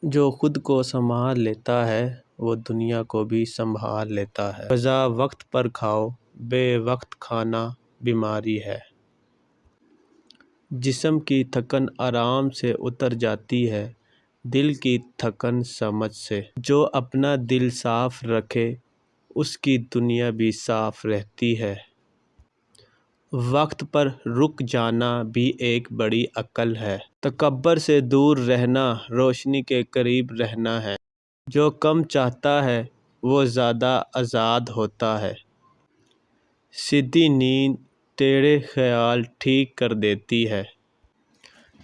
جو خود کو سنبھال لیتا ہے وہ دنیا کو بھی سنبھال لیتا ہے۔ غذا وقت پر کھاؤ، بے وقت کھانا بیماری ہے۔ جسم کی تھکن آرام سے اتر جاتی ہے، دل کی تھکن سمجھ سے۔ جو اپنا دل صاف رکھے اس کی دنیا بھی صاف رہتی ہے۔ وقت پر رک جانا بھی ایک بڑی عقل ہے۔ تکبر سے دور رہنا روشنی کے قریب رہنا ہے۔ جو کم چاہتا ہے وہ زیادہ آزاد ہوتا ہے۔ سیدھی نیند ٹیڑھے خیال ٹھیک کر دیتی ہے۔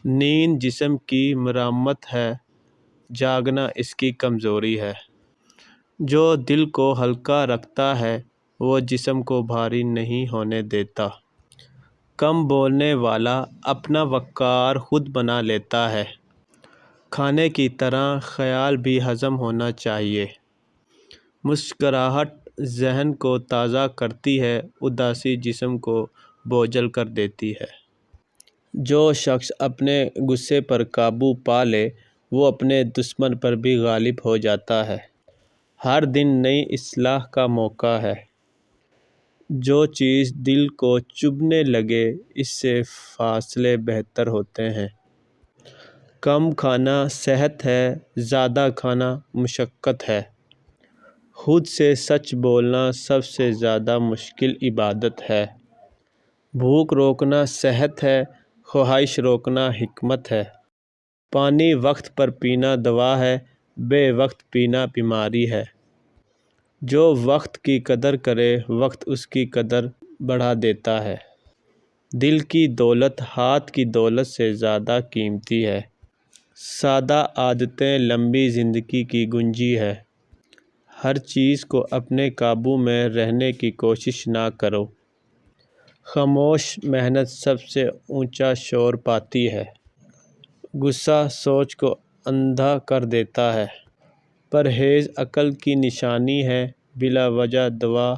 نیند جسم کی مرمت ہے، جاگنا اس کی کمزوری ہے۔ جو دل کو ہلکا رکھتا ہے وہ جسم کو بھاری نہیں ہونے دیتا۔ کم بولنے والا اپنا وقار خود بنا لیتا ہے۔ کھانے کی طرح خیال بھی ہضم ہونا چاہیے۔ مسکراہٹ ذہن کو تازہ کرتی ہے، اداسی جسم کو بوجھل کر دیتی ہے۔ جو شخص اپنے غصے پر قابو پا لے وہ اپنے دشمن پر بھی غالب ہو جاتا ہے۔ ہر دن نئی اصلاح کا موقع ہے۔ جو چیز دل کو چبھنے لگے اس سے فاصلے بہتر ہوتے ہیں۔ کم کھانا صحت ہے، زیادہ کھانا مشقت ہے۔ خود سے سچ بولنا سب سے زیادہ مشکل عبادت ہے۔ بھوک روکنا صحت ہے، خواہش روکنا حکمت ہے۔ پانی وقت پر پینا دوا ہے، بے وقت پینا بیماری ہے۔ جو وقت کی قدر کرے وقت اس کی قدر بڑھا دیتا ہے۔ دل کی دولت ہاتھ کی دولت سے زیادہ قیمتی ہے۔ سادہ عادتیں لمبی زندگی کی کنجی ہے۔ ہر چیز کو اپنے قابو میں رہنے کی کوشش نہ کرو۔ خاموش محنت سب سے اونچا شور پاتی ہے۔ غصہ سوچ کو اندھا کر دیتا ہے۔ پرہیز عقل کی نشانی ہے، بلا وجہ دوا